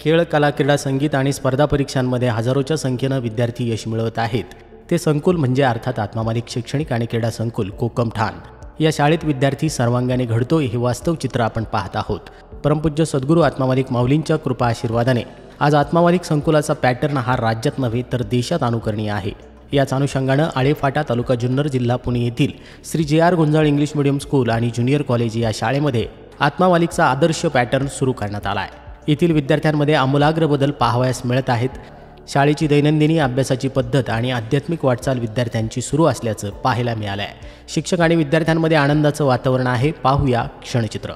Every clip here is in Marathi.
खेळ, कला, क्रीडा, संगीत आणि स्पर्धा परीक्षांमध्ये हजारोच्या संख्येनं विद्यार्थी यश मिळवत आहेत. ते संकुल म्हणजे अर्थात आत्मा मालिक शैक्षणिक आणि क्रीडा संकुल कोकम ठाण. या शाळेत विद्यार्थी सर्वांगाने घडतोय हे वास्तव चित्र आपण पाहत आहोत. परमपूज्य सद्गुरू आत्मा मालिक माऊलींच्या कृपा आशीर्वादाने आज आत्मा मालिक संकुलाचा पॅटर्न हा राज्यात नव्हे तर देशात अनुकरणीय आहे. याच अनुषंगानं आळेफाटा तालुका जुन्नर जिल्हा पुणे येथील Shri JR. Gunjal English medium school आणि ज्युनियर कॉलेज या शाळेमध्ये आत्मा मालिकचा आदर्श पॅटर्न सुरू करण्यात आला आहे. येथील विद्यार्थ्यांमध्ये आमूलाग्र बदल पाहावयास मिळत आहेत. शाळेची दैनंदिनी अभ्यासाची पद्धत आणि आध्यात्मिक वाटचाल विद्यार्थ्यांची सुरू असल्याचं पाहायला मिळालं आहे. शिक्षक आणि विद्यार्थ्यांमध्ये आनंदाचं वातावरण आहे. पाहूया क्षणचित्र.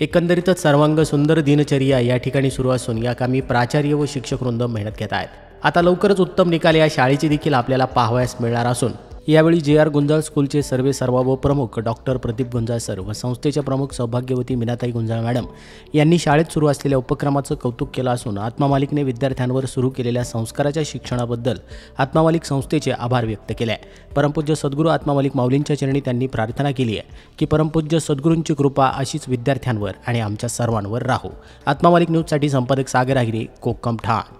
एकंदरीतच सर्वांग सुंदर दिनचर्या या ठिकाणी सुरू असून या कामी प्राचार्य व शिक्षक वृंद मेहनत घेत आहेत. आता लवकरच उत्तम निकाल या शाळेची देखील आपल्याला पाहावयास मिळणार असून यावेळी जे.आर. गुंजाळ स्कूलचे सर्व व प्रमुख डॉक्टर प्रदीप गुंजाळ सर व संस्थेच्या प्रमुख सौभाग्यवती मीनाताई गुंजाळ मॅडम यांनी शाळेत सुरू असलेल्या उपक्रमाचं कौतुक केलं असून आत्मा मालिकने विद्यार्थ्यांवर सुरू केलेल्या संस्काराच्या शिक्षणाबद्दल आत्मा मालिक संस्थेचे आभार व्यक्त केले आहे. परमपूज्य सद्गुरू आत्मा मालिक माऊलींच्या चरणी त्यांनी प्रार्थना केली आहे की परमपूज्य सद्गुरूंची कृपा अशीच विद्यार्थ्यांवर आणि आमच्या सर्वांवर राहो. आत्मा मालिक न्यूजसाठी संपादक सागर आहिरे, कोकम ठाण.